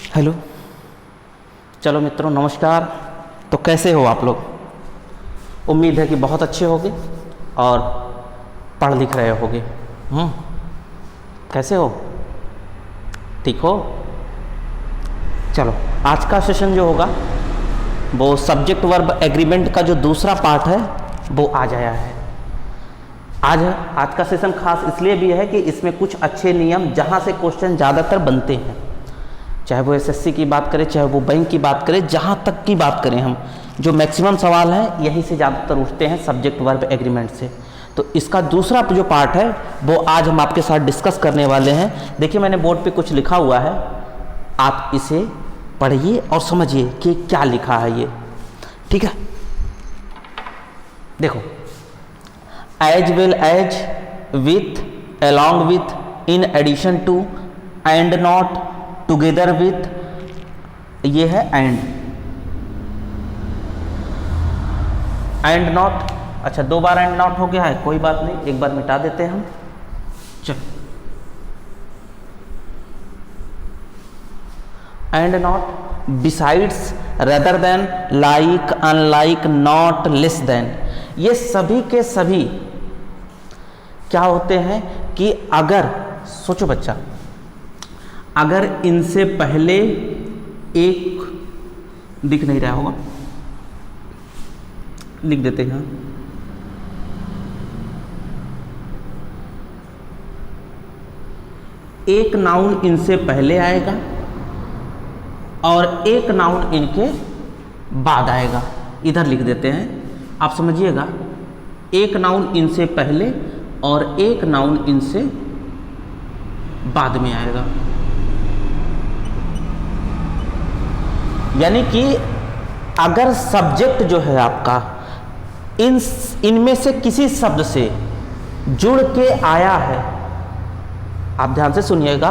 Hello, चलो मित्रों नमस्कार। तो कैसे हो आप लोग? उम्मीद है कि बहुत अच्छे होगे और पढ़ लिख रहे होगे। कैसे हो? ठीक हो? चलो, आज का सेशन जो होगा वो सब्जेक्ट वर्ब एग्रीमेंट का जो दूसरा पार्ट है वो आ जाया है। आज का सेशन खास इसलिए भी है कि इसमें कुछ अच्छे नियम जहाँ से क्वेश्चन ज़्यादातर बनते हैं, चाहे वो एसएससी की बात करें, चाहे वो बैंक की बात करें, जहाँ तक की बात करें हम, जो मैक्सिमम सवाल हैं यहीं से ज़्यादातर उठते हैं सब्जेक्ट वर्ब एग्रीमेंट से। तो इसका दूसरा जो पार्ट है वो आज हम आपके साथ डिस्कस करने वाले हैं। देखिए, मैंने बोर्ड पे कुछ लिखा हुआ है, आप इसे पढ़िए और समझिए कि क्या लिखा है ये। ठीक है, देखो, as well as, with, along with, in addition to, and not, together with, ये है एंड नॉट। अच्छा, 2 बार एंड नॉट हो गया है, कोई बात नहीं, एक बार मिटा देते हैं हम। चलो, and not, besides, rather than, like, unlike, not, less than, ये सभी के सभी क्या होते हैं कि अगर सोचो बच्चा, अगर इनसे पहले एक दिख नहीं रहा होगा, लिख देते हैं, एक नाउन इनसे पहले आएगा और एक नाउन इनके बाद आएगा। इधर लिख देते हैं, आप समझिएगा, एक नाउन इनसे पहले और एक नाउन इनसे बाद में आएगा। यानी कि अगर सब्जेक्ट जो है आपका इनमें से किसी शब्द से जुड़ के आया है, आप ध्यान से सुनिएगा,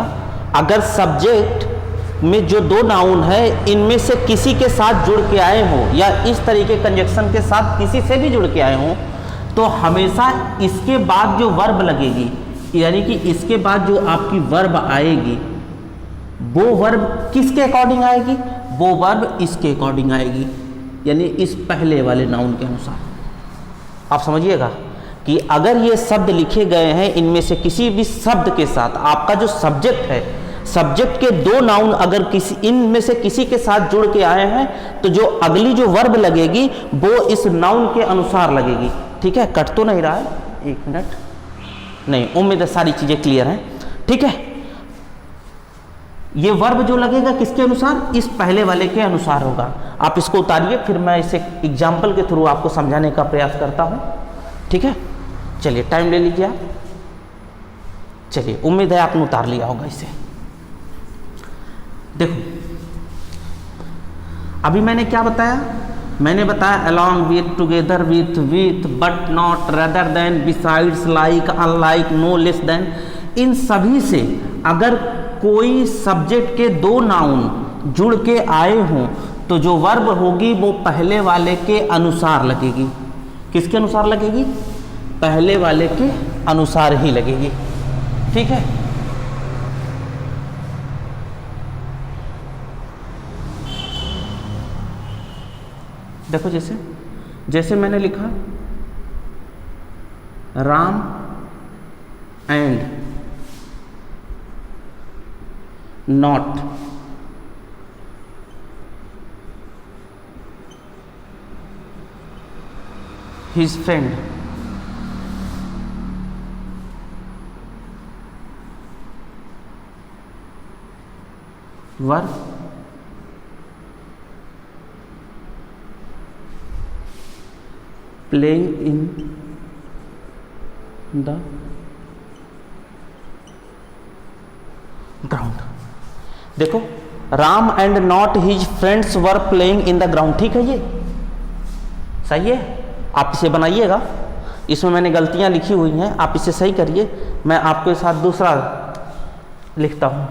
अगर सब्जेक्ट में जो 2 नाउन है इनमें से किसी के साथ जुड़ के आए हो या इस तरीके कंजक्शन के साथ किसी से भी जुड़ के आए हो, तो हमेशा इसके बाद जो वर्ब लगेगी, यानी कि इसके बाद जो आपकी वर्ब आएगी वो वर्ब किसके अकॉर्डिंग आएगी? वो वर्ब इसके अकॉर्डिंग आएगी, यानी इस पहले वाले नाउन के अनुसार। आप समझिएगा कि अगर ये शब्द लिखे गए हैं इनमें से किसी भी शब्द के साथ, आपका जो सब्जेक्ट है, सब्जेक्ट के 2 नाउन अगर किसी इनमें से किसी के साथ जुड़ के आए हैं, तो जो अगली जो वर्ब लगेगी वो इस नाउन के अनुसार लगेगी। ठीक है, कट तो नहीं रहा है? 1 मिनट, नहीं, उम्मीद है सारी चीजें क्लियर हैं। ठीक है, ये वर्ब जो लगेगा किसके अनुसार? इस पहले वाले के अनुसार होगा। आप इसको उतारिए, फिर मैं इसे एग्जाम्पल के थ्रू आपको समझाने का प्रयास करता हूं। ठीक है, चलिए, टाइम ले लीजिए आप। चलिए, उम्मीद है आपने उतार लिया होगा इसे। देखो, अभी मैंने क्या बताया? मैंने बताया along with, together with, but not, rather than, besides, like, unlike, no, less than, इन सभी से अगर कोई सब्जेक्ट के 2 नाउन जुड़ के आए हों तो जो वर्ब होगी वो पहले वाले के अनुसार लगेगी। किसके अनुसार लगेगी? पहले वाले के अनुसार ही लगेगी। ठीक है, देखो, जैसे मैंने लिखा Ram and not his friend, verb playing in the ground। देखो, Ram and not his friends were playing in the ground. ठीक है, ये सही है, आप इसे बनाइएगा। इसमें मैंने गलतियां लिखी हुई हैं, आप इसे सही करिए। मैं आपके साथ दूसरा लिखता हूं,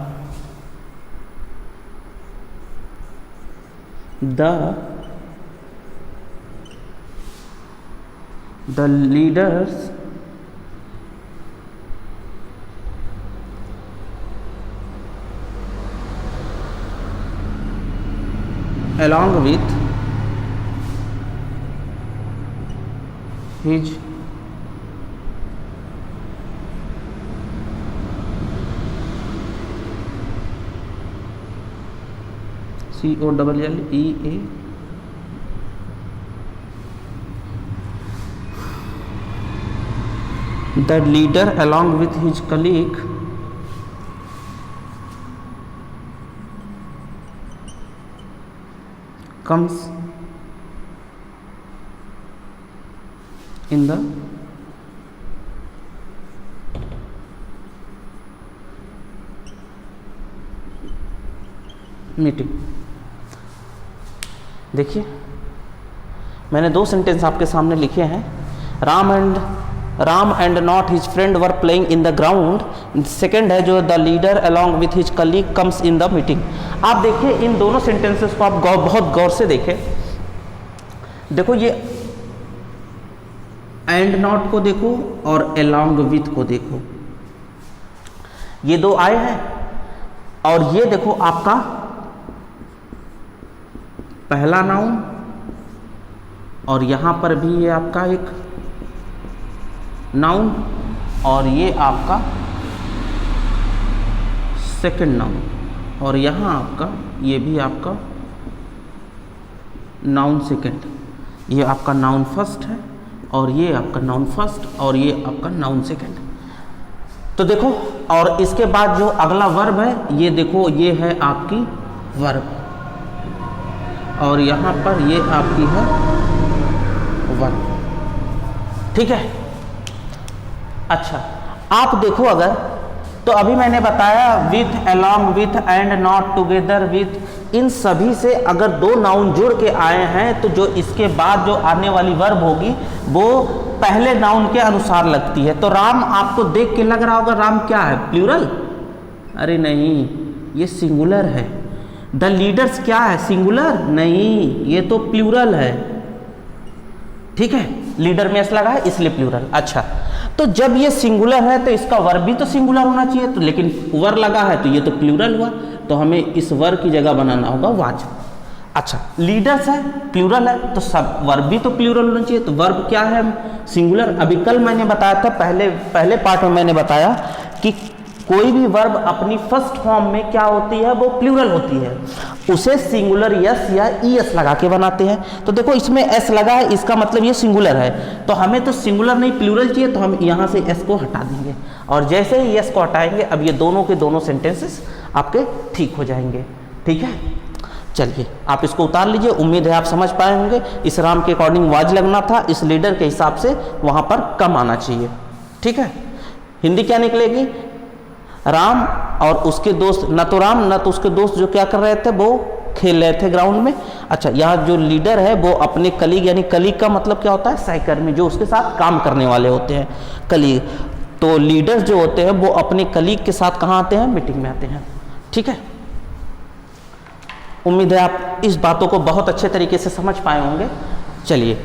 the leaders along with his COLLEA the leader along with his colleague comes in the meeting. देखिए मैंने दो सेंटेंस आपके सामने लिखे हैं। Ram and not his friend were playing in the ground. Second है जो the leader along with his colleague comes in the meeting. आप देखिए इन दोनों सेंटेंसेस को आप बहुत गौर से देखें। देखो ये एंड नॉट को देखो और अलॉन्ग विथ को देखो, ये दो आए हैं। और ये देखो आपका पहला नाउन और यहां पर भी ये आपका एक नाउन और ये आपका सेकंड नाउन और यहां आपका ये भी आपका नाउन सेकंड। ये आपका नाउन फर्स्ट है और ये आपका नाउन फर्स्ट और ये आपका नाउन सेकंड। तो देखो और इसके बाद जो अगला वर्ब है ये देखो ये है आपकी वर्ब और यहां पर ये आपकी है वर्ब। ठीक है। अच्छा आप देखो अगर तो अभी मैंने बताया with, along with, and, not, together with, इन सभी से अगर दो नाउन जुड़ के आए हैं तो जो इसके बाद जो आने वाली वर्ब होगी वो पहले नाउन के अनुसार लगती है। तो राम आपको देख के लग रहा होगा राम क्या है, प्लूरल? अरे नहीं, ये सिंगुलर है। द लीडर्स क्या है, सिंगुलर? नहीं, ये तो प्लूरल है। ठीक है, लीडर में एस लगा है इसलिए प्लूरल। अच्छा तो जब ये सिंगुलर है तो इसका वर्ब भी तो सिंगुलर होना चाहिए, तो लेकिन वर लगा है तो ये तो प्लूरल हुआ, तो हमें इस वर की जगह बनाना होगा वाज। अच्छा लीडर्स है, प्लूरल है, तो सब वर्ब भी तो प्लूरल होना चाहिए, तो वर्ब क्या है, सिंगुलर। अभी कल मैंने बताया था, पहले पार्ट में मैंने बताया कि कोई भी वर्ब अपनी फर्स्ट फॉर्म में क्या होती है, वो प्लूरल होती है, उसे सिंगुलर यस या ईएस लगा के बनाते हैं। तो देखो इसमें एस लगा है, इसका मतलब ये सिंगुलर है, तो हमें तो सिंगुलर नहीं प्लूरल चाहिए, तो हम यहाँ से एस को हटा देंगे और जैसे ही एस को हटाएंगे अब ये दोनों के दोनों सेंटेंसेस आपके ठीक हो जाएंगे। ठीक है, चलिए आप इसको उतार लीजिए। उम्मीद है आप समझ पाए होंगे। इस राम के अकॉर्डिंग वाज लगना था, इस लीडर के हिसाब से वहाँ पर कम आना चाहिए। ठीक है, हिंदी क्या निकलेगी, राम और उसके दोस्त, न तो राम न तो उसके दोस्त जो क्या कर रहे थे, वो खेल रहे थे ग्राउंड में। अच्छा यहाँ जो लीडर है वो अपने कलीग, यानी कलीग का मतलब क्या होता है, सहकर्मी, जो उसके साथ काम करने वाले होते हैं, कलीग। तो लीडर्स जो होते हैं वो अपने कलीग के साथ कहाँ आते हैं, मीटिंग में आते हैं। ठीक है, उम्मीद है आप इस बातों को बहुत अच्छे तरीके से समझ पाए होंगे। चलिए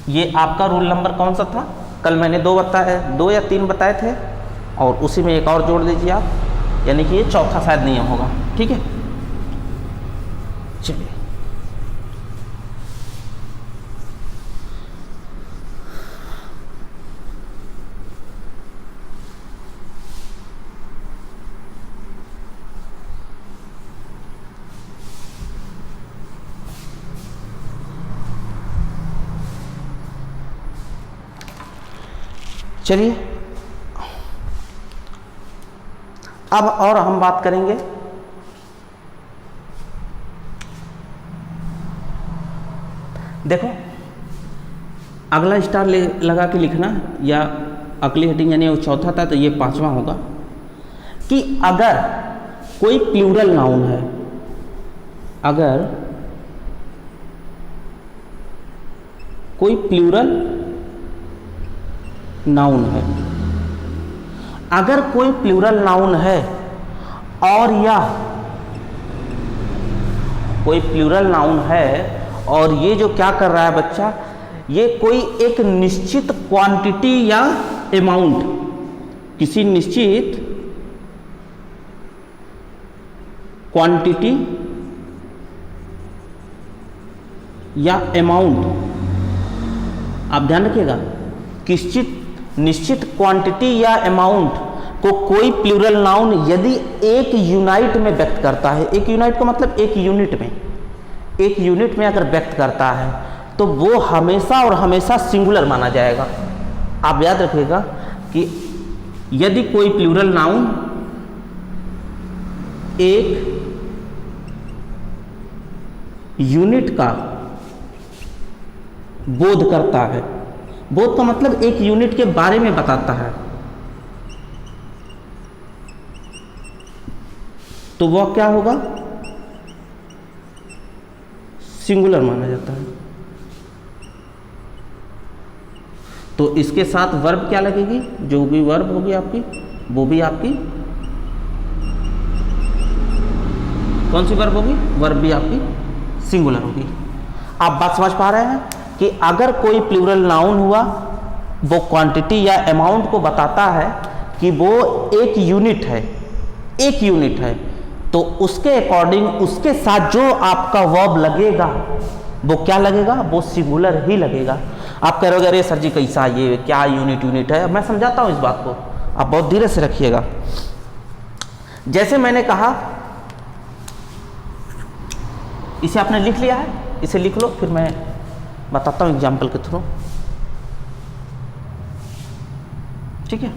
ये आपका रूल नंबर कौन सा था, कल मैंने दो या तीन बताए थे और उसी में एक और जोड़ दीजिए आप, यानी कि ये चौथा शायद नियम होगा। ठीक है, चलिए चलिए अब और हम बात करेंगे देखो अगला स्टार लगा के लिखना, या अगली हेडिंग यानी वो चौथा था तो ये पांचवा होगा कि अगर कोई प्लूरल नाउन है, अगर कोई प्लूरल नाउन है, अगर कोई प्लूरल नाउन है और या कोई प्लूरल नाउन है और ये जो क्या कर रहा है बच्चा, ये कोई एक निश्चित क्वांटिटी या अमाउंट, किसी निश्चित क्वांटिटी या अमाउंट, आप ध्यान रखिएगा, निश्चित क्वांटिटी या अमाउंट को कोई प्लूरल नाउन यदि एक यूनिट में व्यक्त करता है, एक यूनिट का मतलब एक यूनिट में अगर व्यक्त करता है तो वो हमेशा और हमेशा सिंगुलर माना जाएगा। आप याद रखिएगा कि यदि कोई प्लूरल नाउन एक यूनिट का बोध करता है, बोध का मतलब एक यूनिट के बारे में बताता है, तो वह क्या होगा, सिंगुलर माना जाता है। तो इसके साथ वर्ब क्या लगेगी, जो भी वर्ब होगी आपकी वो भी आपकी कौन सी वर्ब होगी, वर्ब भी आपकी सिंगुलर होगी। आप बात समझ पा रहे हैं कि अगर कोई प्लूरल नाउन हुआ वो क्वांटिटी या अमाउंट को बताता है कि वो एक यूनिट है, तो उसके अकॉर्डिंग उसके साथ जो आपका वर्ब लगेगा वो क्या लगेगा, वो सिंगुलर ही लगेगा। आप कह रहे हो अरे सर जी कैसा, ये क्या यूनिट है, मैं समझाता हूं इस बात को, आप बहुत धीरे से रखिएगा। जैसे मैंने कहा, इसे आपने लिख लिया है, इसे लिख लो, फिर मैं बताता हूं एग्जाम्पल के थ्रू, ठीक है।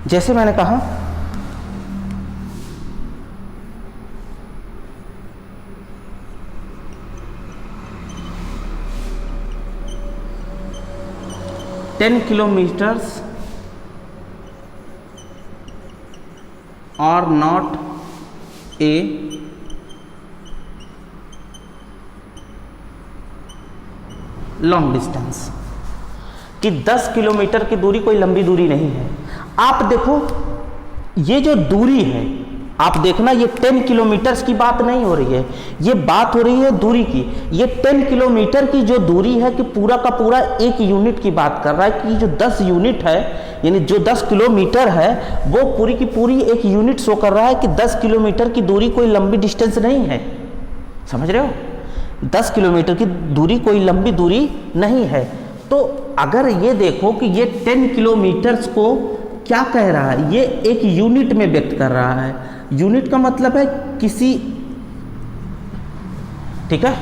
जैसे मैंने कहा ten kilometres are not a long distance, कि 10 किलोमीटर की दूरी कोई लंबी दूरी नहीं है। आप देखो ये जो दूरी है, आप देखना ये 10 किलोमीटर की बात नहीं हो रही है, ये बात हो रही है दूरी की। ये 10 किलोमीटर की जो दूरी है कि पूरा का पूरा एक यूनिट की बात कर रहा है, कि जो 10 यूनिट है यानी जो 10 किलोमीटर है वो पूरी की पूरी एक यूनिट शो कर रहा है कि 10 किलोमीटर की दूरी कोई लंबी डिस्टेंस नहीं है। समझ रहे हो, 10 किलोमीटर की दूरी कोई लंबी दूरी नहीं है। तो अगर ये देखो कि ये 10 किलोमीटर्स को क्या कह रहा है, ये एक यूनिट में व्यक्त कर रहा है। यूनिट का मतलब है किसी, ठीक है,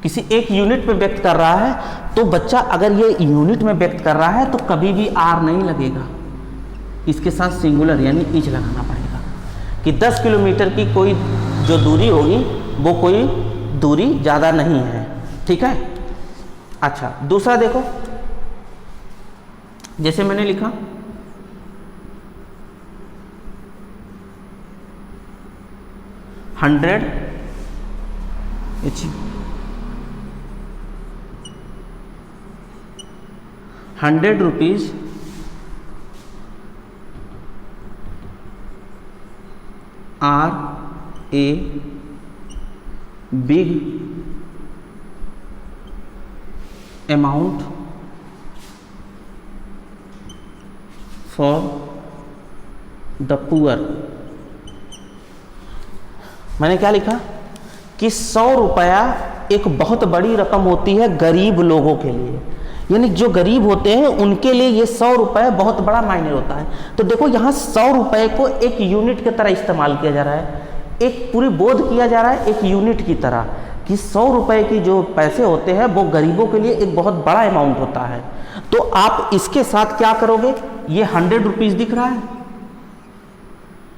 किसी एक यूनिट में व्यक्त कर रहा है। तो बच्चा अगर ये यूनिट में व्यक्त कर रहा है तो कभी भी आर नहीं लगेगा, इसके साथ सिंगुलर यानी इज लगाना पड़ेगा, कि 10 किलोमीटर की कोई जो दूरी होगी वो कोई दूरी ज़्यादा नहीं है, ठीक है। अच्छा, दूसरा देखो, जैसे मैंने लिखा 100 rupees are a big amount for the poor. मैंने क्या लिखा कि 100 रुपया एक बहुत बड़ी रकम होती है गरीब लोगों के लिए, यानी जो गरीब होते हैं उनके लिए ये 100 रुपये बहुत बड़ा मायने होता है। तो देखो यहाँ 100 रुपये को एक यूनिट की तरह इस्तेमाल किया जा रहा है, एक पूरी बोध किया जा रहा है एक यूनिट की तरह, कि 100 रुपये की जो पैसे होते हैं वो गरीबों के लिए एक बहुत बड़ा अमाउंट होता है। तो आप इसके साथ क्या करोगे, ये 100 रुपीज़ दिख रहा है,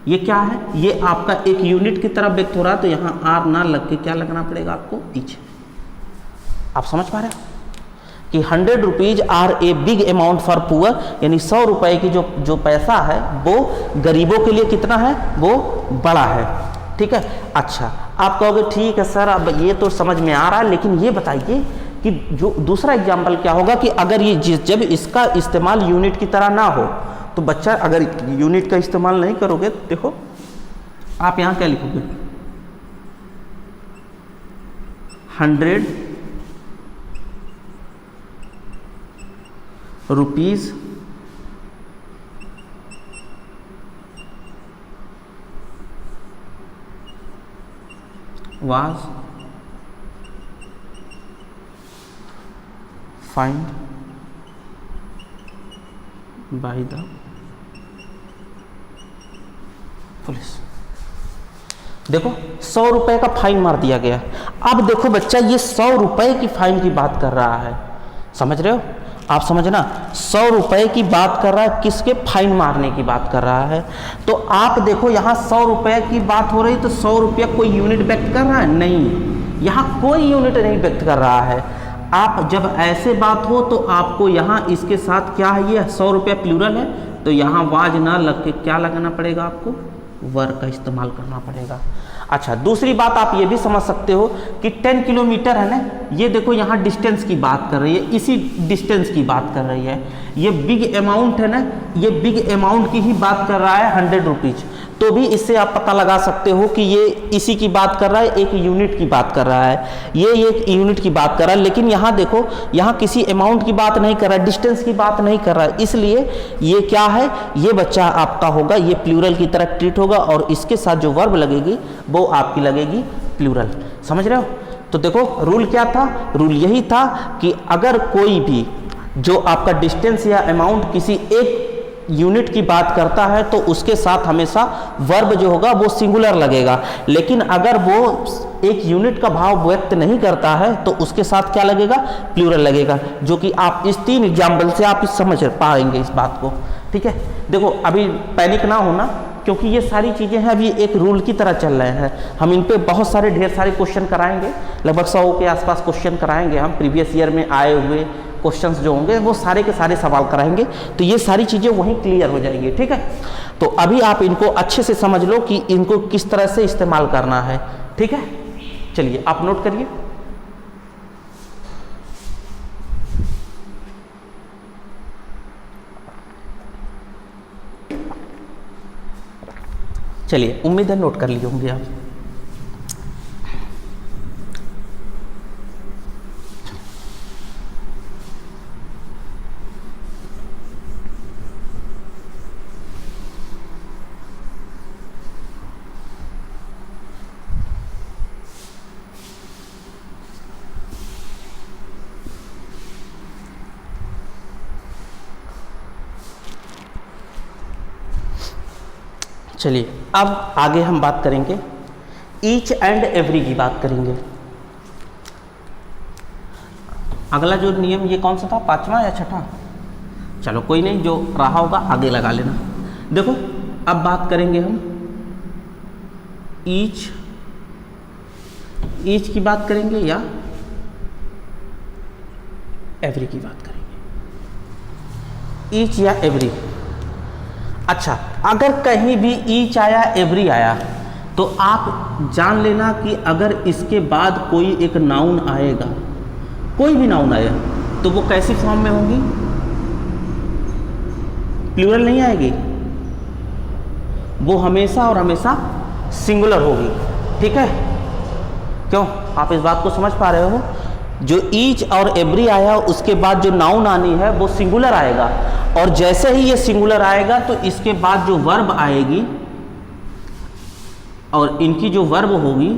ये क्या है, ये आपका एक यूनिट की तरह व्यक्त हो रहा है, तो यहाँ आर ना लग के क्या लगना पड़ेगा आपको, पीछे। आप समझ पा रहे हो कि 100 rupees are a big amount for poor, यानी 100 रुपये की जो पैसा है वो गरीबों के लिए कितना है, वो बड़ा है, ठीक है। अच्छा, आप कहोगे ठीक है सर, अब ये तो समझ में आ रहा है, लेकिन ये बताइए कि जो दूसरा एग्जाम्पल क्या होगा कि अगर ये जब इसका इस्तेमाल यूनिट की तरह ना हो, तो बच्चा अगर यूनिट का इस्तेमाल नहीं करोगे, देखो आप यहाँ क्या लिखोगे, 100 rupees was fined by the police. देखो 100 रुपए का फाइन मार दिया गया। अब देखो बच्चा, ये 100 रुपए की फाइन की बात कर रहा है, समझ रहे हो आप? समझना, 100 रुपए की बात कर रहा है, किसके? फाइन मारने की बात कर रहा है। तो आप देखो यहाँ 100 रुपए की बात हो रही, तो 100 रुपया कोई यूनिट व्यक्त कर रहा है? नहीं, यहाँ कोई यूनिट नहीं व्यक्त कर रहा है। आप जब ऐसे बात हो तो आपको यहाँ इसके साथ क्या है, ये 100 रुपया प्लूरल है, तो यहाँ वाज ना लग के क्या लगाना पड़ेगा आपको? वर का इस्तेमाल करना पड़ेगा। अच्छा, दूसरी बात आप ये भी समझ सकते हो कि 10 किलोमीटर है ना, ये देखो यहाँ डिस्टेंस की बात कर रही है, इसी डिस्टेंस की बात कर रही है। ये बिग अमाउंट है ना, ये बिग अमाउंट की ही बात कर रहा है, 100 रुपीज। तो भी इससे आप पता लगा सकते हो कि ये इसी की बात कर रहा है, एक यूनिट की बात कर रहा है, ये एक यूनिट की बात कर रहा है। लेकिन यहाँ देखो, यहाँ किसी अमाउंट की बात नहीं कर रहा है, डिस्टेंस की बात नहीं कर रहा है, इसलिए ये क्या है, ये बच्चा आपका होगा, ये प्लूरल की तरह ट्रीट होगा, और इसके साथ जो वर्ब लगेगी वो आपकी लगेगी प्लूरल। समझ रहे हो? तो देखो रूल क्या था? रूल यही था कि अगर कोई भी जो आपका डिस्टेंस या अमाउंट किसी एक यूनिट की बात करता है तो उसके साथ हमेशा वर्ब जो होगा वो सिंगुलर लगेगा। लेकिन अगर वो एक यूनिट का भाव व्यक्त नहीं करता है तो उसके साथ क्या लगेगा? प्लूरल लगेगा, जो कि आप इस 3 एग्जाम्पल से आप समझ पाएंगे इस बात को। ठीक है, देखो अभी पैनिक ना होना, क्योंकि ये सारी चीज़ें हैं अभी एक रूल की तरह चल रहे हैं। हम इन पे बहुत सारे ढेर सारे क्वेश्चन कराएंगे, लगभग 100 के आसपास क्वेश्चन कराएंगे हम। प्रीवियस ईयर में आए हुए क्वेश्चंस जो होंगे वो सारे के सारे सवाल कराएंगे, तो ये सारी चीज़ें वहीं क्लियर हो जाएंगी। ठीक है, तो अभी आप इनको अच्छे से समझ लो कि इनको किस तरह से इस्तेमाल करना है। ठीक है, चलिए आप नोट करिए। चलिए, उम्मीद है नोट कर लिए होंगे आप। चलिए, अब आगे हम बात करेंगे, ईच एंड एवरी की बात करेंगे। अगला जो नियम ये कौन सा था, 5वां या 6वां? चलो कोई नहीं, जो रहा होगा आगे लगा लेना। देखो अब बात करेंगे हम ईच की बात करेंगे या एवरी की बात करेंगे, ईच या एवरी। अच्छा, अगर कहीं भी ईच आया एवरी आया तो आप जान लेना कि अगर इसके बाद कोई एक नाउन आएगा, कोई भी नाउन आया, तो वो कैसी फॉर्म में होगी? प्लूरल नहीं आएगी, वो हमेशा और हमेशा सिंगुलर होगी। ठीक है, क्यों? आप इस बात को समझ पा रहे हो? जो ईच और एवरी आया उसके बाद जो नाउन आनी है वो सिंगुलर आएगा, और जैसे ही ये सिंगुलर आएगा तो इसके बाद जो वर्ब आएगी और इनकी जो वर्ब होगी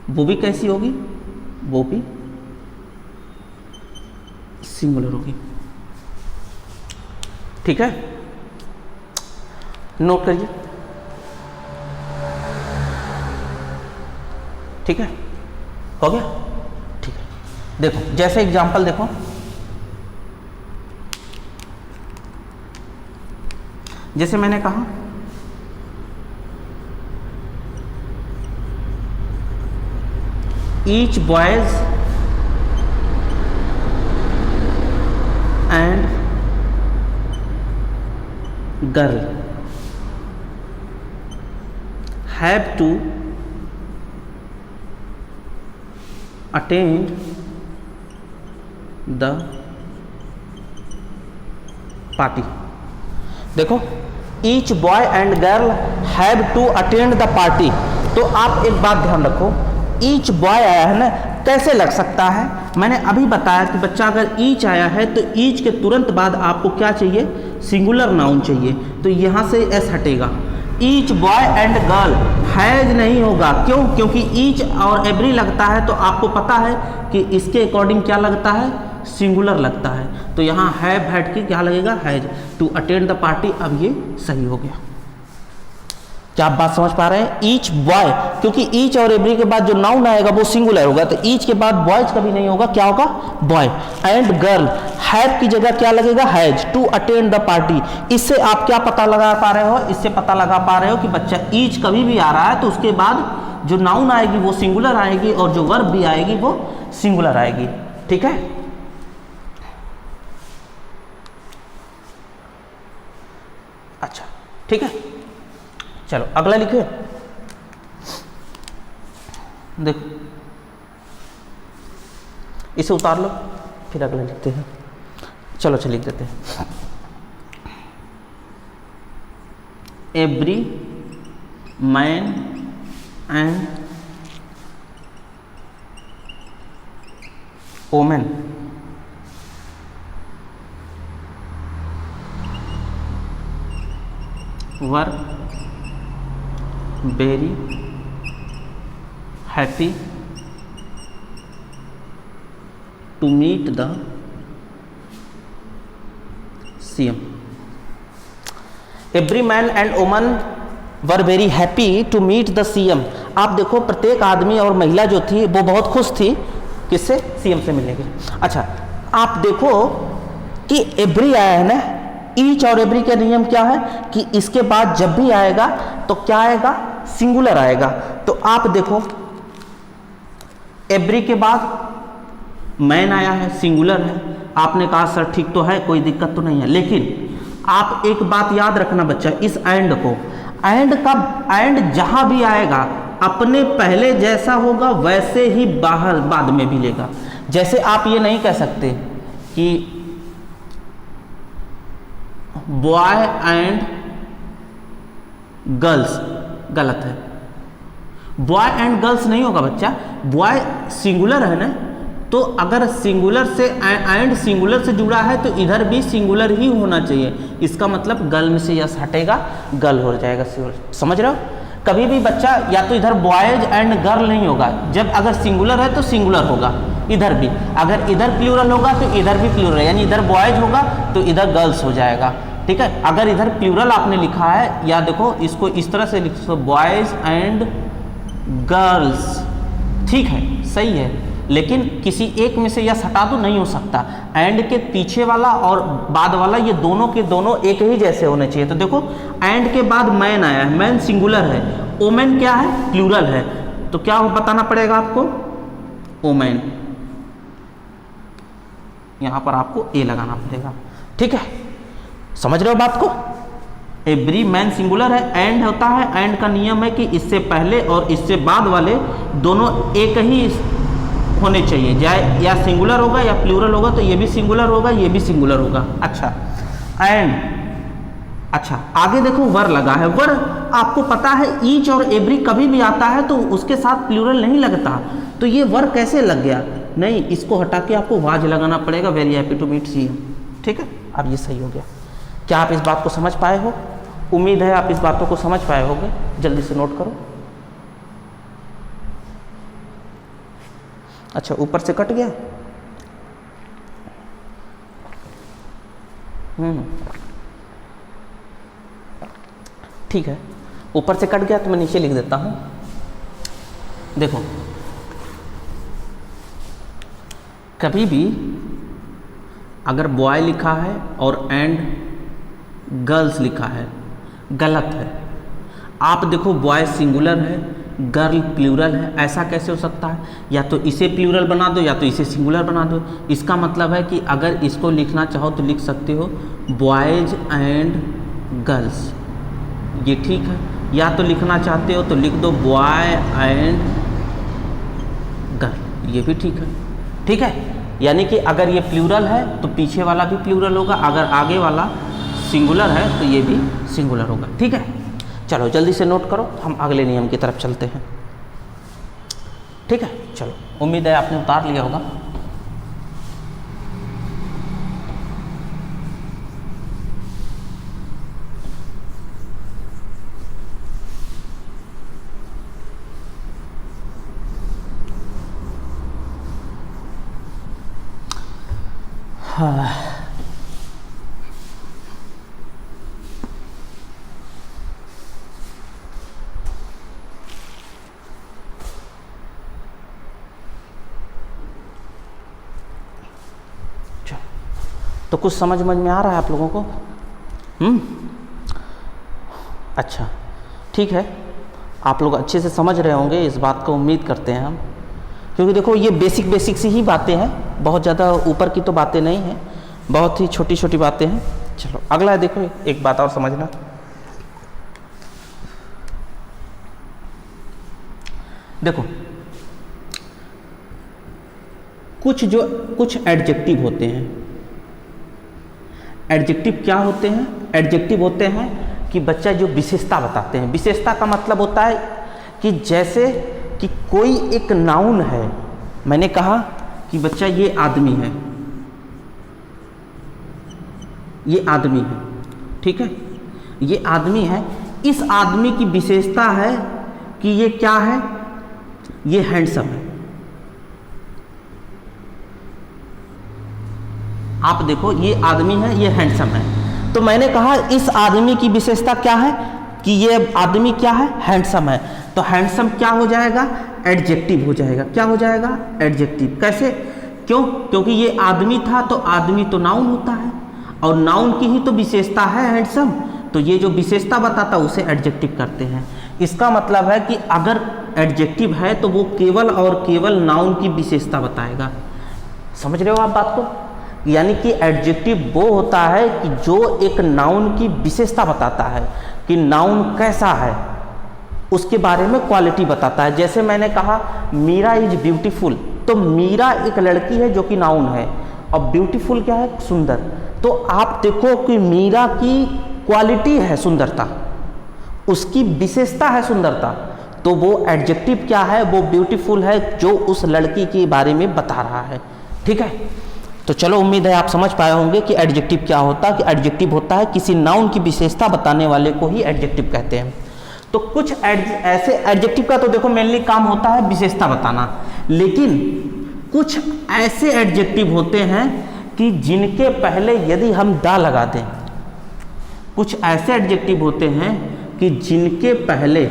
वो भी कैसी होगी? वो भी सिंगुलर होगी। ठीक है, नोट करिए। ठीक है, हो गया? ठीक है, देखो जैसे एग्जांपल देखो, जैसे मैंने कहा each boys and girl have to attend the party. देखो, each boy and girl have to attend the party, तो आप एक बात ध्यान रखो, ईच बॉय आया है ना, कैसे लग सकता है? मैंने अभी बताया कि बच्चा अगर ईच आया है तो ईच के तुरंत बाद आपको क्या चाहिए? सिंगुलर नाउन चाहिए। तो यहाँ से एस हटेगा। Each boy and girl has नहीं होगा। क्यों? क्योंकि ईच और एवरी लगता है तो आपको पता है कि इसके अकॉर्डिंग क्या लगता है? सिंगुलर लगता है। तो यहाँ हैव हट के क्या लगेगा? Has. To attend the party. अब ये सही हो गया। क्या आप बात समझ पा रहे हैं? ईच बॉय, क्योंकि ईच और एवरी के बाद जो नाउन आएगा वो सिंगुलर होगा, तो ईच के बाद बॉयज कभी नहीं होगा, क्या होगा? बॉय। एंड गर्ल, हैव की जगह क्या लगेगा? Has. To attend the party. इससे आप क्या पता लगा पा रहे हो? इससे पता लगा पा रहे हो कि बच्चा ईच कभी भी आ रहा है तो उसके बाद जो नाउन आएगी वो सिंगुलर आएगी और जो वर्ब भी आएगी वो सिंगुलर आएगी। ठीक है? अच्छा, ठीक है, चलो अगला लिखिए। देखो इसे उतार लो, फिर अगला लिखते हैं। चलो अच्छा लिख देते हैं। Every man and women were very happy to meet the CM. Every man and woman were very happy to meet the CM. आप देखो प्रत्येक आदमी और महिला जो थी वो बहुत खुश थी किससे? सीएम से मिलने के लिए। अच्छा, आप देखो कि एवरी आया है ना, ईच और एवरी का नियम क्या है कि इसके बाद जब भी आएगा तो क्या आएगा? सिंगुलर आएगा। तो आप देखो एवरी के बाद मैन आया है, सिंगुलर है। आपने कहा सर ठीक तो है, कोई दिक्कत तो नहीं है, लेकिन आप एक बात याद रखना बच्चा, इस एंड को, एंड का एंड जहां भी आएगा अपने पहले जैसा होगा वैसे ही बाहर बाद में भी लेगा। जैसे आप ये नहीं कह सकते कि बॉय एंड गर्ल्स, गलत है। बॉय एंड गर्ल्स नहीं होगा बच्चा, बॉय सिंगुलर है ना, तो अगर सिंगुलर से एंड सिंगुलर से जुड़ा है तो इधर भी सिंगुलर ही होना चाहिए। इसका मतलब गर्ल में से यस हटेगा, गर्ल हो जाएगा सिंगुलर। समझ रहे हो? कभी भी बच्चा या तो इधर बॉयज एंड गर्ल नहीं होगा, जब अगर सिंगुलर है तो सिंगुलर होगा इधर भी, अगर इधर प्लूरल होगा तो इधर भी प्लूरल, यानी इधर बॉयज होगा तो इधर गर्ल्स हो जाएगा। ठीक है? अगर इधर प्लूरल आपने लिखा है, या देखो इसको इस तरह से लिख सो बॉयज एंड गर्ल्स, ठीक है, सही है, लेकिन किसी एक में से यस हटा तो नहीं हो सकता। एंड के पीछे वाला और बाद वाला ये दोनों के दोनों एक ही जैसे होने चाहिए। तो देखो एंड के बाद मैन आया है, मैन सिंगुलर है, ओमेन क्या है? प्लूरल है, तो क्या बताना पड़ेगा आपको? ओमेन। यहां पर आपको ए लगाना पड़ेगा। ठीक है, समझ रहे हो बात को? एवरी मैन सिंगुलर है, एंड होता है, एंड का नियम है कि इससे पहले और इससे बाद वाले दोनों एक ही होने चाहिए, चाहे या सिंगुलर होगा या प्लूरल होगा, तो ये भी सिंगुलर होगा, ये भी सिंगुलर होगा। अच्छा, एंड अच्छा आगे देखो वर लगा है। वर आपको पता है ईच और एवरी कभी भी आता है तो उसके साथ प्लूरल नहीं लगता, तो ये वर कैसे लग गया? नहीं, इसको हटा के आपको वाज लगाना पड़ेगा, very happy to meet CM. ठीक है, अब ये सही हो गया। क्या आप इस बात को समझ पाए हो? उम्मीद है आप इस बातों को समझ पाए होंगे। जल्दी से नोट करो। अच्छा, ऊपर से कट गया। ठीक है, ऊपर से कट गया तो मैं नीचे लिख देता हूं। देखो कभी भी अगर बॉय लिखा है और एंड गर्ल्स लिखा है, गलत है। आप देखो बॉय सिंगुलर है, गर्ल प्लूरल है, ऐसा कैसे हो सकता है? या तो इसे प्लूरल बना दो या तो इसे सिंगुलर बना दो। इसका मतलब है कि अगर इसको लिखना चाहो तो लिख सकते हो बॉयज एंड गर्ल्स, ये ठीक है। या तो लिखना चाहते हो तो लिख दो बॉय एंड गर्ल, ये भी ठीक है। ठीक है, यानी कि अगर ये प्लूरल है तो पीछे वाला भी प्लूरल होगा, अगर आगे वाला सिंगुलर है तो ये भी सिंगुलर होगा। ठीक है, चलो जल्दी से नोट करो, हम अगले नियम की तरफ चलते हैं। ठीक है, चलो उम्मीद है आपने उतार लिया होगा। हाँ, तो कुछ समझ में आ रहा है आप लोगों को? अच्छा, ठीक है, आप लोग अच्छे से समझ रहे होंगे, इस बात को उम्मीद करते हैं हम, क्योंकि देखो ये बेसिक सी ही बातें हैं, बहुत ज़्यादा ऊपर की तो बातें नहीं हैं, बहुत ही छोटी छोटी बातें हैं। चलो अगला है, देखो एक बात और समझना। देखो कुछ एडजेक्टिव होते हैं। एडजेक्टिव क्या होते हैं? एडजेक्टिव होते हैं कि बच्चा जो विशेषता बताते हैं। विशेषता का मतलब होता है कि जैसे कि कोई एक नाउन है, मैंने कहा कि बच्चा ये आदमी है, ये आदमी है, ठीक है, ये आदमी है, इस आदमी की विशेषता है कि ये क्या है, ये हैंडसम है। आप देखो ये आदमी है, ये हैंडसम है, तो मैंने कहा इस आदमी की विशेषता क्या है कि ये आदमी क्या है, हैंडसम है, तो हैंडसम क्या हो जाएगा, एडजेक्टिव हो जाएगा। क्या हो जाएगा, एडजेक्टिव। कैसे? क्यों? क्योंकि ये आदमी था, तो आदमी तो नाउन होता है, और नाउन की ही तो विशेषता है हैंडसम, तो ये जो विशेषता बताता है उसे एडजेक्टिव करते हैं। इसका मतलब है कि अगर एडजेक्टिव है तो वो केवल और केवल नाउन की विशेषता बताएगा। समझ रहे हो आप बात को? यानी कि एडजेक्टिव वो होता है कि जो एक नाउन की विशेषता बताता है कि नाउन कैसा है, उसके बारे में क्वालिटी बताता है। जैसे मैंने कहा मीरा इज ब्यूटीफुल, तो मीरा एक लड़की है जो कि नाउन है, और ब्यूटीफुल क्या है, सुंदर। तो आप देखो कि मीरा की क्वालिटी है सुंदरता, उसकी विशेषता है सुंदरता, तो वो एडजेक्टिव क्या है, वो ब्यूटीफुल है, जो उस लड़की के बारे में बता रहा है। ठीक है, तो चलो उम्मीद है आप समझ पाए होंगे कि एडजेक्टिव क्या होता है। कि एडजेक्टिव होता है किसी नाउन की विशेषता बताने वाले को ही एडजेक्टिव कहते हैं। तो कुछ ऐसे एडजेक्टिव का तो देखो मेनली काम होता है विशेषता बताना, लेकिन कुछ ऐसे एडजेक्टिव होते हैं कि जिनके पहले यदि हम दा लगा दें, कुछ ऐसे एडजेक्टिव होते हैं कि जिनके पहले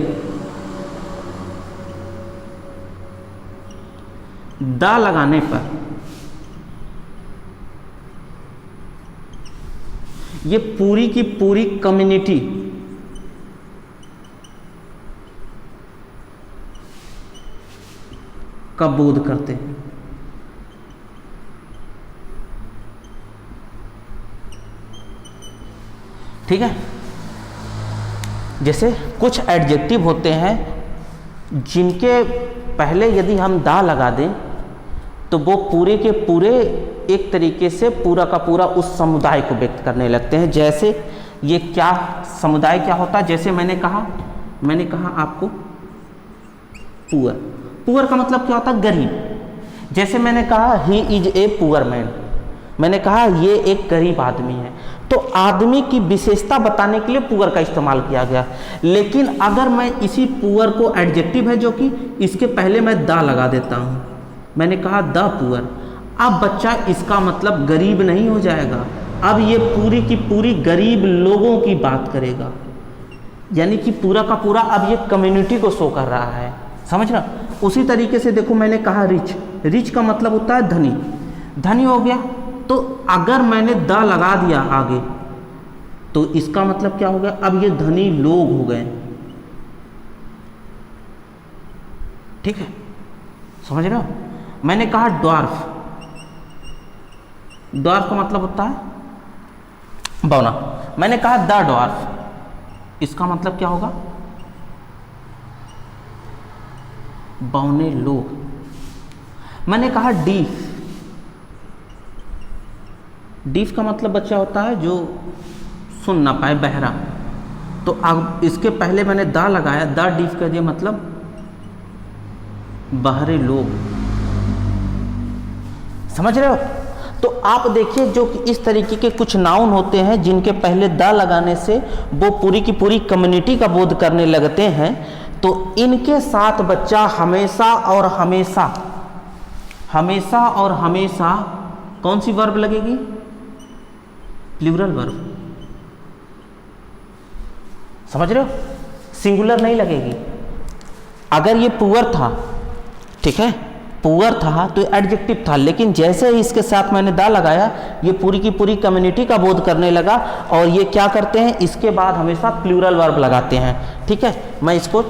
दा लगाने पर ये पूरी की पूरी कम्युनिटी का बोध करते हैं। ठीक है, जैसे कुछ एडजेक्टिव होते हैं जिनके पहले यदि हम दा लगा दें तो वो पूरे के पूरे एक तरीके से पूरा का पूरा उस समुदाय को व्यक्त करने लगते हैं। जैसे ये क्या समुदाय क्या होता है, जैसे मैंने कहा आपको पुअर। पुअर का मतलब क्या होता है, गरीब। जैसे मैंने कहा he is a poor man, मैंने कहा ये एक गरीब आदमी है, तो आदमी की विशेषता बताने के लिए पुअर का इस्तेमाल किया गया। लेकिन अगर मैं इसी पुअर को एडजेक्टिव है जो कि इसके पहले मैं दा लगा देता हूँ, मैंने कहा द पुअर, अब बच्चा इसका मतलब गरीब नहीं हो जाएगा, अब ये पूरी की पूरी गरीब लोगों की बात करेगा, यानी कि पूरा का पूरा अब ये कम्युनिटी को शो कर रहा है। समझ रहा? उसी तरीके से देखो मैंने कहा रिच, रिच का मतलब होता है धनी, धनी हो गया, तो अगर मैंने द लगा दिया आगे तो इसका मतलब क्या हो गया, अब ये धनी लोग हो गए। ठीक है, समझ रहे हो? मैंने कहा ड्वार्फ, ड्वार्फ का मतलब होता है बौना, मैंने कहा द ड्वार्फ, इसका मतलब क्या होगा, बौने लोग। मैंने कहा डीफ, डीफ का मतलब बच्चा होता है जो सुन ना पाए, बहरा, तो अब इसके पहले मैंने दा लगाया, द डीफ कह दिया, मतलब बहरे लोग। समझ रहे हो? तो आप देखिए जो कि इस तरीके के कुछ नाउन होते हैं जिनके पहले द लगाने से वो पूरी की पूरी कम्युनिटी का बोध करने लगते हैं। तो इनके साथ बच्चा हमेशा और हमेशा, हमेशा और हमेशा कौन सी वर्ब लगेगी? Plural verb. समझ रहे हो? सिंगुलर नहीं लगेगी। अगर ये पुअर था, ठीक है, पुअर था तो एडजेक्टिव था, लेकिन जैसे ही इसके साथ मैंने दा लगाया ये पूरी की पूरी कम्युनिटी का बोध करने लगा। और ये क्या करते हैं, इसके बाद हमेशा प्लूरल वर्ब लगाते हैं। ठीक है, मैं इसको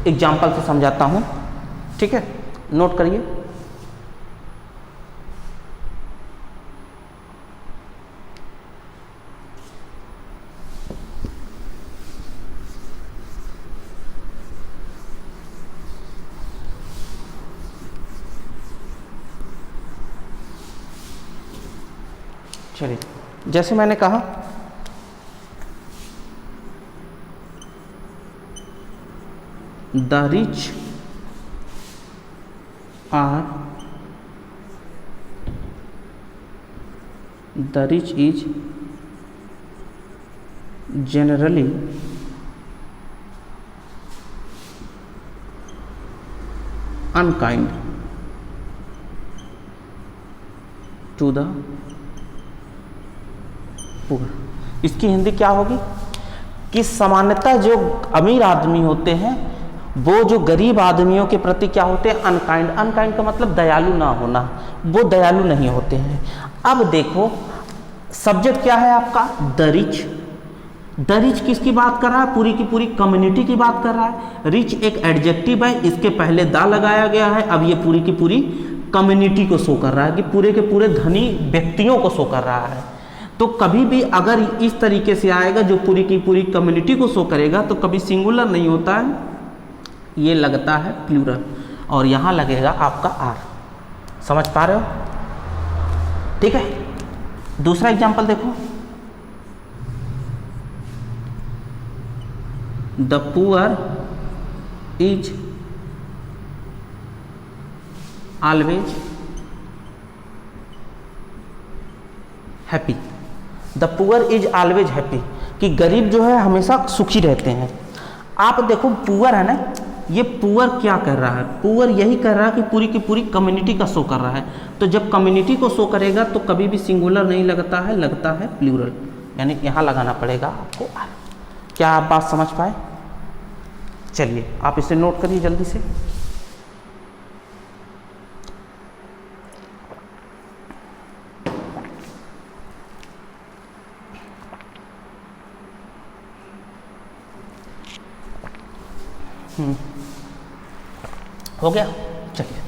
एग्जाम्पल से समझाता हूँ। ठीक है, नोट करिए। चलिए, जैसे मैंने कहा the rich are, the rich is generally unkind to the poor. इसकी हिंदी क्या होगी कि सामान्यतः जो अमीर आदमी होते हैं वो जो गरीब आदमियों के प्रति क्या होते हैं, अनकाइंड। अनकाइंड का मतलब दयालु ना होना, वो दयालु नहीं होते हैं। अब देखो सब्जेक्ट क्या है आपका, द रिच। द रिच किसकी बात कर रहा है, पूरी की पूरी कम्युनिटी की बात कर रहा है। रिच एक एडजेक्टिव है, इसके पहले दा लगाया गया है। अब ये पूरी की पूरी कम्युनिटी को शो कर रहा है कि पूरे के पूरे धनी व्यक्तियों को शो कर रहा है। तो कभी भी अगर इस तरीके से आएगा जो पूरी की पूरी कम्युनिटी को शो करेगा तो कभी सिंगुलर नहीं होता है, ये लगता है प्लूरल। और यहाँ लगेगा आपका आर। समझ पा रहे हो? ठीक है, दूसरा एग्जांपल देखो। The poor is always happy. The poor is always happy, कि गरीब जो है हमेशा सुखी रहते हैं। आप देखो पुअर है ना, ये पुअर क्या कर रहा है, पुअर यही कर रहा है कि पूरी की पूरी कम्युनिटी का शो कर रहा है। तो जब कम्युनिटी को शो करेगा तो कभी भी सिंगुलर नहीं लगता है, लगता है प्लूरल, यानी यहाँ लगाना पड़ेगा आपको आर। क्या आप बात समझ पाए? चलिए आप इसे नोट करिए जल्दी से। हो गया? चलिए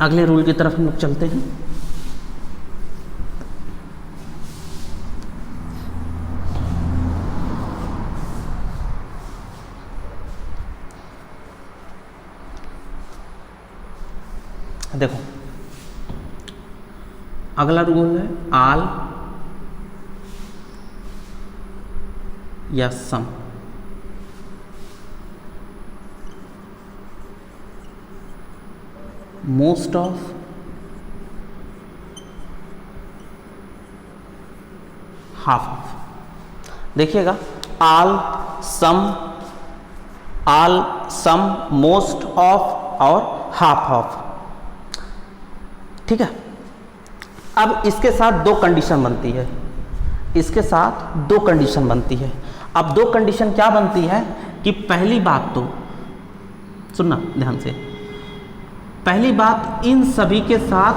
अगले रूल की तरफ हम लोग चलते हैं। देखो अगला रूल है आल या some. Most of, half of. देखिएगा आल सम, मोस्ट ऑफ और हाफ ऑफ। ठीक है, अब इसके साथ दो कंडीशन बनती है, इसके साथ दो कंडीशन बनती है। अब दो कंडीशन क्या बनती है कि पहली बात तो सुनना ध्यान से, पहली बात इन सभी के साथ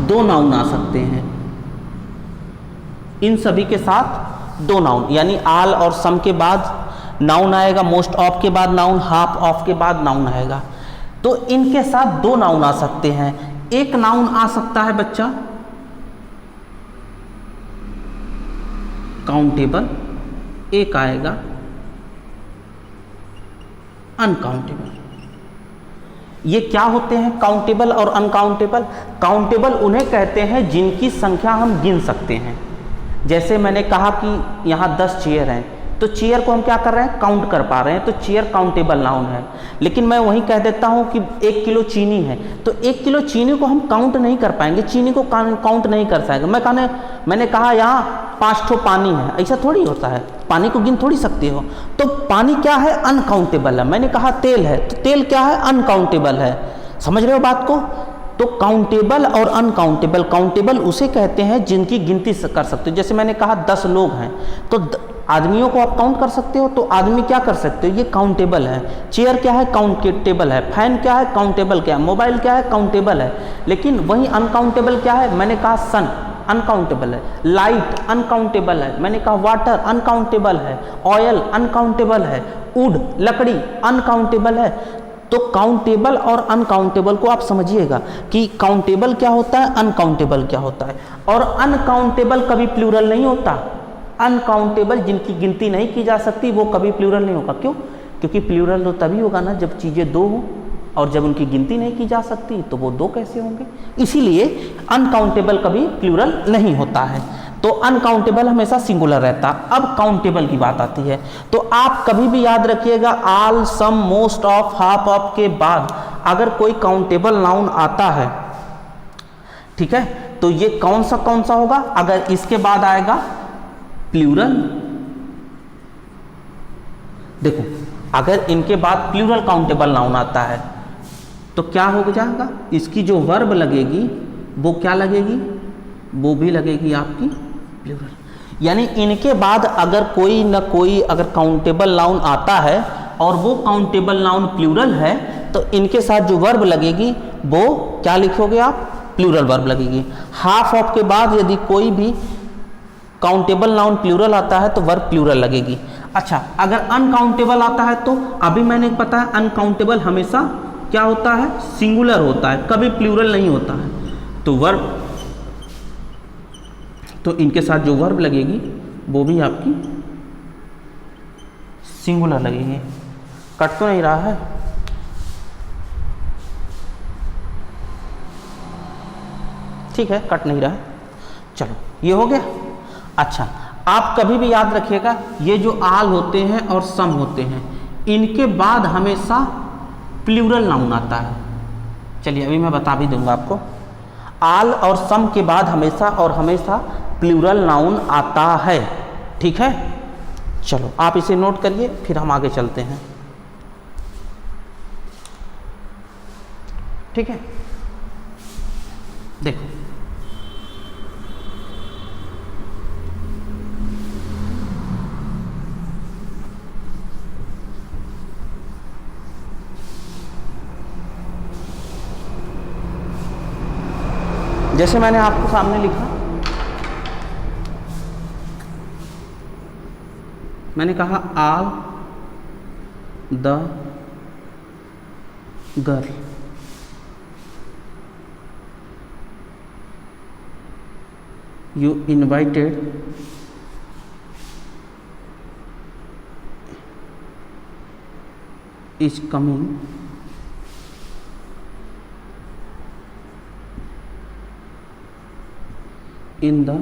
दो नाउन आ सकते हैं। इन सभी के साथ दो नाउन, यानी आल और सम के बाद नाउन आएगा, मोस्ट ऑफ के बाद नाउन, हाफ ऑफ के बाद नाउन आएगा। तो इनके साथ दो नाउन आ सकते हैं। एक नाउन आ सकता है बच्चा काउंटेबल, एक आएगा अनकाउंटेबल। ये क्या होते हैं काउंटेबल और अनकाउंटेबल? काउंटेबल उन्हें कहते हैं जिनकी संख्या हम गिन सकते हैं। जैसे मैंने कहा कि यहाँ 10 चेयर हैं, तो चेयर को हम क्या कर रहे हैं, काउंट कर पा रहे हैं, तो चेयर काउंटेबल नाउन है। लेकिन मैं वहीं कह देता हूं कि 1 किलो चीनी है, तो 1 किलो चीनी को हम काउंट नहीं कर पाएंगे, चीनी को काउंट नहीं कर पाएंगे। मैंने कहा यहाँ 5 ठो पानी है, ऐसा थोड़ी होता है, पानी को गिन थोड़ी सकते हो। तो पानी क्या है, अनकाउंटेबल है। मैंने कहा तेल है, तो तेल क्या है, अनकाउंटेबल है। समझ रहे हो बात को? तो काउंटेबल और अनकाउंटेबल, काउंटेबल उसे कहते हैं जिनकी गिनती कर सकते हो। जैसे मैंने कहा 10 लोग हैं, तो आदमियों को आप काउंट कर सकते हो, तो आदमी क्या कर सकते हो, ये काउंटेबल है। चेयर क्या है, काउंटेबल है। फैन क्या है, काउंटेबल क्या है। मोबाइल क्या है, काउंटेबल है। लेकिन वही अनकाउंटेबल क्या है, मैंने कहा सन अनकाउंटेबल है, लाइट अनकाउंटेबल है, मैंने कहा वाटर अनकाउंटेबल है, ऑयल अनकाउंटेबल है, वुड लकड़ी अनकाउंटेबल है। तो काउंटेबल और अनकाउंटेबल को आप समझिएगा कि काउंटेबल क्या होता है, अनकाउंटेबल क्या होता है। और अनकाउंटेबल कभी प्लूरल नहीं होता। अनकाउंटेबल जिनकी गिनती नहीं की जा सकती वो कभी प्लूरल नहीं होगा। क्यों? क्योंकि प्लूरल तो तभी होगा ना जब चीज़ें 2 हो, और जब उनकी गिनती नहीं की जा सकती तो वो 2 कैसे होंगे। इसीलिए अनकाउंटेबल कभी प्लूरल नहीं होता है। तो अनकाउंटेबल हमेशा सिंगुलर रहता। अब काउंटेबल की बात आती है, तो आप कभी भी याद रखिएगा all, some, most of, half of के बाद अगर कोई काउंटेबल नाउन आता है, ठीक है, तो ये कौन सा होगा, अगर इसके बाद आएगा प्लूरल। देखो अगर इनके बाद प्लूरल काउंटेबल नाउन आता है तो क्या हो जाएगा, इसकी जो वर्ब लगेगी वो क्या लगेगी, वो भी लगेगी आपकी प्लूरल। यानी इनके बाद अगर कोई न कोई अगर काउंटेबल नाउन आता है और वो काउंटेबल नाउन प्लूरल है, तो इनके साथ जो वर्ब लगेगी वो क्या लिखोगे आप, प्लूरल वर्ब लगेगी। हाफ ऑफ के बाद यदि कोई भी काउंटेबल नाउन प्लूरल आता है तो वर्ब प्लूरल लगेगी। अच्छा, अगर अनकाउंटेबल आता है तो अभी मैंने पता है अनकाउंटेबल हमेशा क्या होता है, सिंगुलर होता है, कभी प्लूरल नहीं होता है। तो वर्ब, तो इनके साथ जो वर्ब लगेगी वो भी आपकी सिंगुलर लगेगी। कट तो नहीं रहा है? ठीक है, कट नहीं रहा है। चलो ये हो गया। अच्छा, आप कभी भी याद रखिएगा ये जो आल होते हैं और सम होते हैं, इनके बाद हमेशा प्लूरल नाउन आता है। चलिए अभी मैं बता भी दूंगा आपको। आल और सम के बाद हमेशा और हमेशा प्लूरल नाउन आता है। ठीक है, चलो आप इसे नोट करिए, फिर हम आगे चलते हैं। ठीक है, देखो जैसे मैंने आपको सामने लिखा, मैंने कहा all the girl, you invited is coming in the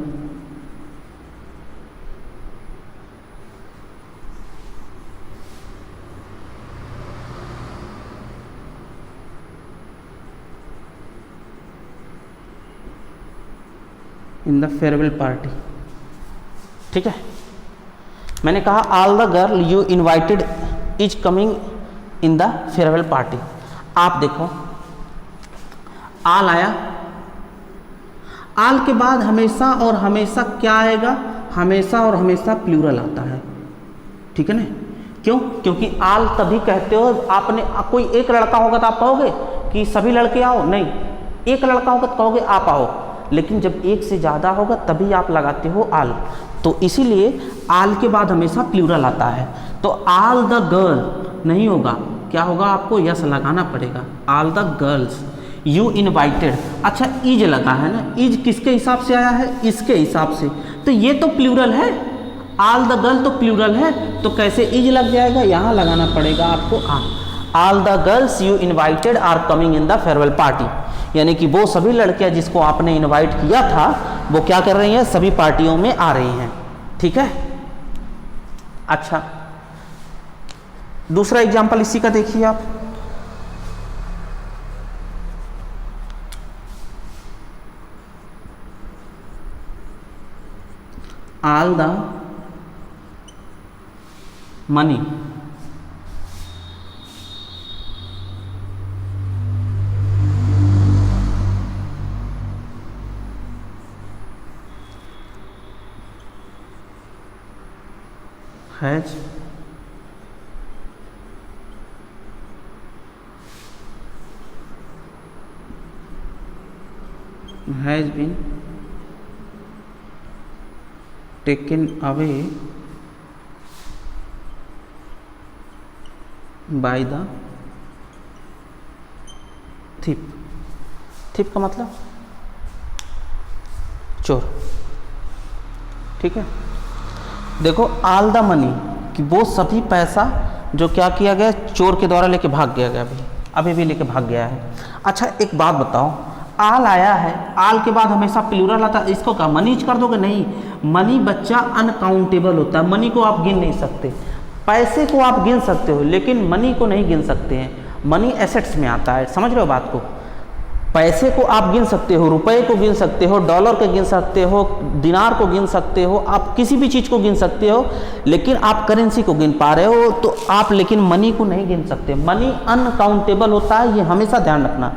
farewell party. ठीक है, मैंने कहा all the girl you invited is coming in the farewell party. आप देखो आल आया, आल के बाद हमेशा और हमेशा क्या आएगा, हमेशा और हमेशा प्लूरल आता है। ठीक है ना? क्यों? क्योंकि आल तभी कहते हो, आपने कोई एक लड़का होगा तो आप कहोगे कि सभी लड़के आओ, नहीं, एक लड़का होगा तो कहोगे आप आओ, लेकिन जब एक से ज़्यादा होगा तभी आप लगाते हो आल। तो इसीलिए आल के बाद हमेशा प्लूरल आता है। तो आल द गर्ल नहीं होगा, क्या होगा, आपको यस लगाना पड़ेगा, आल द गर्ल्स यू इनवाइटेड। अच्छा, इज लगा है ना, इज किसके हिसाब से आया है, इसके हिसाब से, तो ये तो प्लूरल है, आल द गर्ल तो प्लूरल है, तो कैसे इज लग जाएगा, यहाँ लगाना पड़ेगा आपको all the girls you invited are coming in the farewell party. यानी कि वो सभी लड़कियां जिसको आपने इनवाइट किया था वो क्या कर रही हैं, सभी पार्टियों में आ रही हैं। ठीक है, अच्छा, दूसरा एग्जाम्पल इसी का देखिए आप। All the money has been taken away by the thief। thief का मतलब चोर, ठीक है। देखो ऑल द मनी कि वो सभी पैसा जो क्या किया गया, चोर के द्वारा लेके भाग गया गया, अभी भी लेके भाग गया है। अच्छा एक बात बताओ, आल आया है, आल के बाद हमेशा प्लूरल आता है, इसको क्या मनीज कर दोगे? नहीं, मनी बच्चा अनकाउंटेबल होता है, मनी को आप गिन नहीं सकते। पैसे को आप गिन सकते हो लेकिन मनी को नहीं गिन सकते हैं, मनी एसेट्स में आता है, समझ रहे हो बात को। पैसे को आप गिन सकते हो, रुपए को गिन सकते हो, डॉलर को गिन सकते हो, दिनार को गिन सकते हो, आप किसी भी चीज़ को गिन सकते हो, लेकिन आप करेंसी को गिन पा रहे हो तो आप लेकिन मनी को नहीं गिन सकते। मनी अनकाउंटेबल होता है, ये हमेशा ध्यान रखना।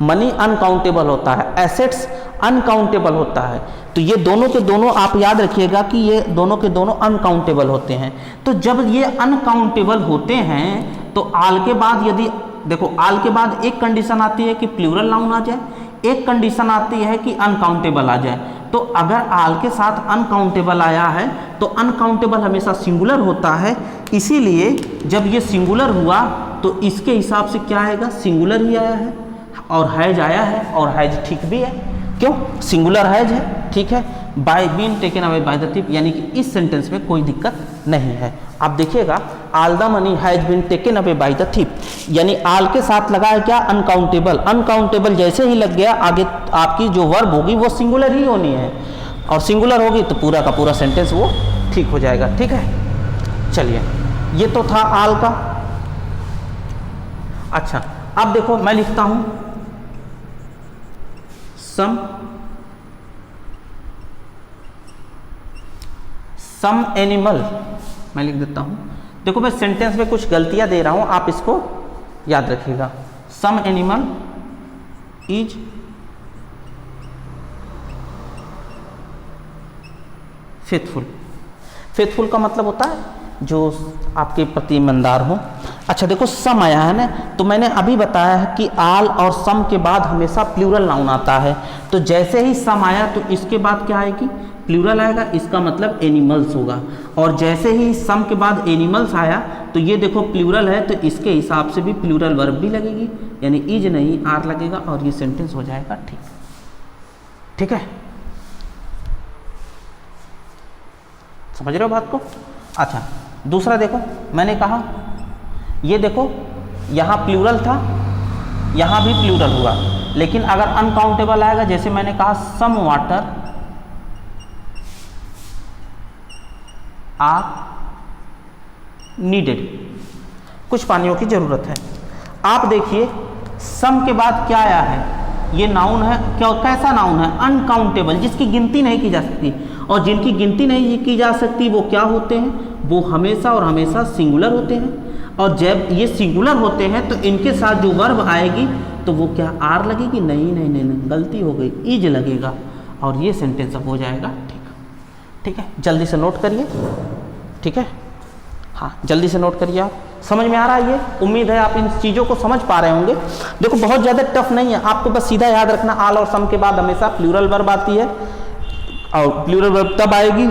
मनी अनकाउंटेबल होता है, एसेट्स अनकाउंटेबल होता है। तो ये दोनों के दोनों आप याद रखिएगा कि ये दोनों के दोनों अनकाउंटेबल होते हैं। तो जब ये अनकाउंटेबल होते हैं तो आल के बाद यदि देखो, आल के बाद एक कंडीशन आती है कि प्लूरल नाउन आ जाए, एक कंडीशन आती है कि अनकाउंटेबल आ जाए। तो अगर आल के साथ अनकाउंटेबल आया है तो अनकाउंटेबल हमेशा सिंगुलर होता है, इसीलिए जब ये सिंगुलर हुआ तो इसके हिसाब से क्या आएगा, सिंगुलर ही आया है। और हैज आया है, और हैज ठीक भी है, क्यों, सिंगुलर हैज है, ठीक है। By been taken away by the thief, यानी कि इस सेंटेंस में कोई दिक्कत नहीं है। आप देखिएगा, all the money has been taken away by the thief, यानी आल के साथ लगा है क्या, अनकाउंटेबल। अनकाउंटेबल जैसे ही लग गया, आगे आपकी जो वर्ब होगी वो सिंगुलर ही होनी है, और सिंगुलर होगी तो पूरा का पूरा सेंटेंस वो ठीक हो जाएगा, ठीक है। चलिए, ये तो था आल का। अच्छा, अब देखो मैं लिखता हूं सम एनिमल, मैं लिख देता हूं। देखो मैं सेंटेंस में कुछ गलतियां दे रहा हूं, आप इसको याद रखिएगा। Some animal is faithful. Faithful का मतलब होता है जो आपके प्रति ईमानदार हो। अच्छा देखो, सम आया है ना, तो मैंने अभी बताया है कि आल और सम के बाद हमेशा प्लूरल नाउन आता है। तो जैसे ही सम आया तो इसके बाद क्या आएगी, प्लूरल आएगा, इसका मतलब एनिमल्स होगा। और जैसे ही सम के बाद एनिमल्स आया तो ये देखो प्लूरल है, तो इसके हिसाब से भी प्लूरल वर्ब भी लगेगी, यानी इज नहीं आर लगेगा, और ये सेंटेंस हो जाएगा ठीक, ठीक है। समझ रहे हो बात को। अच्छा दूसरा देखो, मैंने कहा ये देखो यहाँ प्लूरल था, यहाँ भी प्लूरल हुआ, लेकिन अगर अनकाउंटेबल आएगा, जैसे मैंने कहा सम वाटर आर नीडेड, कुछ पानियों की जरूरत है। आप देखिए सम के बाद क्या आया है, ये नाउन है, क्या कैसा नाउन है, अनकाउंटेबल, जिसकी गिनती नहीं की जा सकती। और जिनकी गिनती नहीं की जा सकती वो क्या होते हैं, वो हमेशा और हमेशा सिंगुलर होते हैं। और जब ये सिंगुलर होते हैं तो इनके साथ जो वर्ब आएगी तो वो क्या आर लगेगी, नहीं नहीं नहीं, नहीं गलती हो गई, इज लगेगा, और ये सेंटेंस अब हो जाएगा ठीक, ठीक है। जल्दी से नोट करिए, ठीक है, हाँ जल्दी से नोट करिए। आप समझ में आ रहा है ये, उम्मीद है आप इन चीज़ों को समझ पा रहे होंगे। देखो बहुत ज़्यादा टफ नहीं है, आपको बस सीधा याद रखना, आल और सम के बाद हमेशा प्लूरल वर्ब आती है, और प्लूरल वर्ब तब आएगी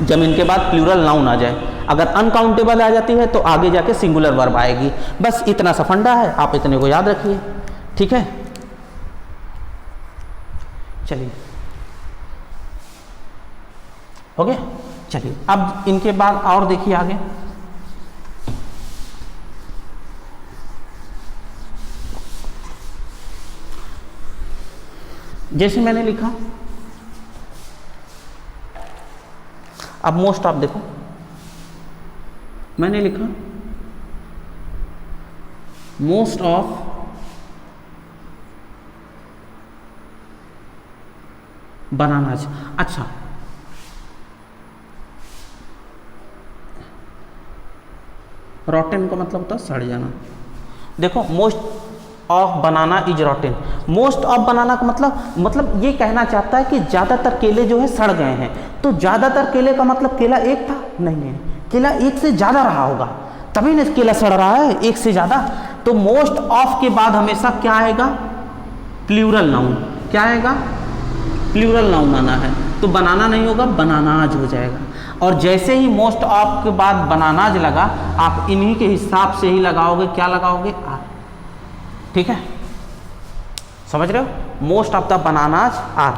जब इनके बाद प्लूरल नाउन आ जाए। अगर अनकाउंटेबल आ जाती है तो आगे जाके सिंगुलर वर्ब आएगी। बस इतना सा फंडा है, आप इतने को याद रखिए, ठीक है। चलिए हो गया। चलिए अब इनके बाद और देखिए आगे, जैसे मैंने लिखा, अब मोस्ट आप देखो, मैंने लिखा मोस्ट ऑफ बनानाज। अच्छा, रॉटेन का मतलब होता है सड़ जाना। देखो most of banana is Rotten. Most of बनाना का मतलब ये कहना चाहता है कि ज़्यादातर केले जो है सड़ गए हैं। तो ज़्यादातर केले का मतलब केला एक था? नहीं है, केला एक से ज़्यादा रहा होगा, तभी ना केला सड़ रहा है एक से ज़्यादा। तो मोस्ट ऑफ के बाद हमेशा क्या आएगा? Plural noun. क्या आएगा? प्लूरल नाउन आना है। तो बनाना नहीं होगा, बनानाज हो जाएगा। और जैसे ही मोस्ट ऑफ के बाद बनानाज लगा, आप इन्हीं के हिसाब से ही लगाओगे। क्या लगाओगे? आर। ठीक है, समझ रहे हो? Most of the bananas are.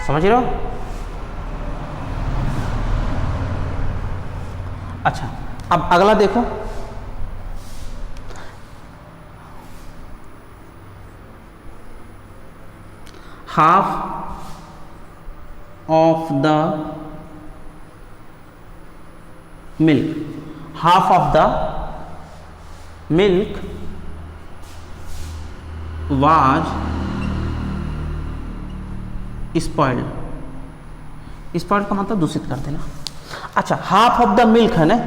समझ रहे हो? अच्छा, अब अगला देखो। Half of the milk. Half of the milk was spoiled. Spoiled का मतलब दूषित कर देना। अच्छा, हाफ ऑफ द मिल्क है ना।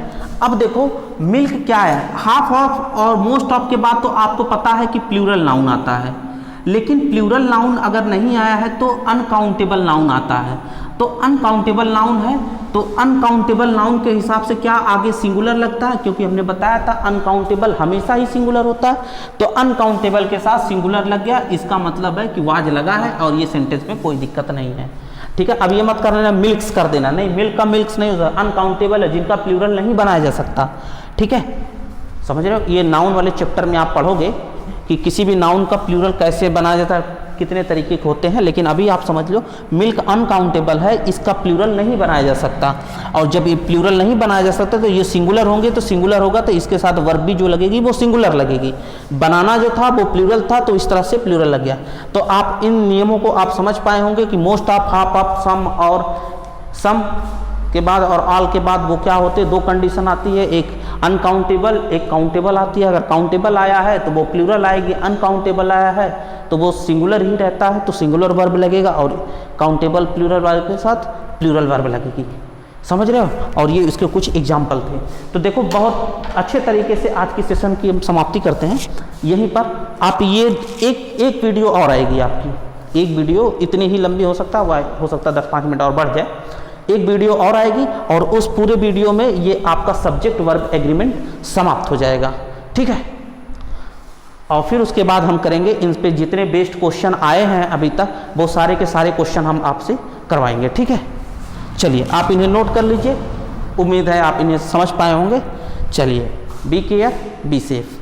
अब देखो मिल्क क्या है? हाफ ऑफ और मोस्ट ऑफ के बाद तो आपको पता है कि प्लूरल नाउन आता है, लेकिन प्लूरल नाउन अगर नहीं आया है तो अनकाउंटेबल नाउन आता है। तो अनकाउंटेबल नाउन है, तो अनकाउंटेबल नाउन के हिसाब से क्या आगे सिंगुलर लगता है? क्योंकि हमने बताया था अनकाउंटेबल हमेशा ही सिंगुलर होता है। तो अनकाउंटेबल के साथ सिंगुलर लग गया, इसका मतलब है कि वाज लगा है और ये सेंटेंस में कोई दिक्कत नहीं है। ठीक है, अब ये मत कर देना मिल्क्स कर देना, नहीं, मिल्क का मिल्क्स नहीं होता, अनकाउंटेबल है जिनका प्लूरल नहीं बनाया जा सकता। ठीक है, समझ रहे हो? ये नाउन वाले चैप्टर में आप पढ़ोगे कि किसी भी नाउन का प्लूरल कैसे बनाया जाता है, कितने तरीके के होते हैं। लेकिन अभी आप समझ लो मिल्क अनकाउंटेबल है, इसका प्लूरल नहीं बनाया जा सकता। और जब ये प्लूरल नहीं बनाया जा सकता तो ये सिंगुलर होंगे, तो सिंगुलर होगा तो इसके साथ वर्ब भी जो लगेगी वो सिंगुलर लगेगी। बनाना जो था वो प्लूरल था, तो इस तरह से प्लूरल लग गया। तो आप इन नियमों को आप समझ पाए होंगे कि मोस्ट ऑफ, हाफ ऑफ, सम और सम के बाद और ऑल के बाद वो क्या होते हैं? दो कंडीशन आती है, एक अनकाउंटेबल, एक काउंटेबल आती है। अगर काउंटेबल आया है तो वो प्लूरल आएगी, अनकाउंटेबल आया है तो वो सिंगुलर ही रहता है, तो सिंगुलर वर्ब लगेगा, और काउंटेबल प्लूरल वर्ब के साथ प्लूरल वर्ब लगेगी। समझ रहे हो? और ये इसके कुछ एग्जाम्पल थे। तो देखो बहुत अच्छे तरीके से आज की सेशन की हम समाप्ति करते हैं यहीं पर। आप ये एक वीडियो और आएगी आपकी, एक वीडियो इतनी ही लंबी हो सकता है, हो सकता है 10-5 मिनट और बढ़ जाए। एक वीडियो और आएगी और उस पूरे वीडियो में ये आपका सब्जेक्ट वर्ब एग्रीमेंट समाप्त हो जाएगा। ठीक है, और फिर उसके बाद हम करेंगे इन पे जितने बेस्ट क्वेश्चन आए हैं अभी तक, वो सारे के सारे क्वेश्चन हम आपसे करवाएंगे। ठीक है, चलिए आप इन्हें नोट कर लीजिए। उम्मीद है आप इन्हें समझ पाए होंगे। चलिए, बी केयर, बी सेफ।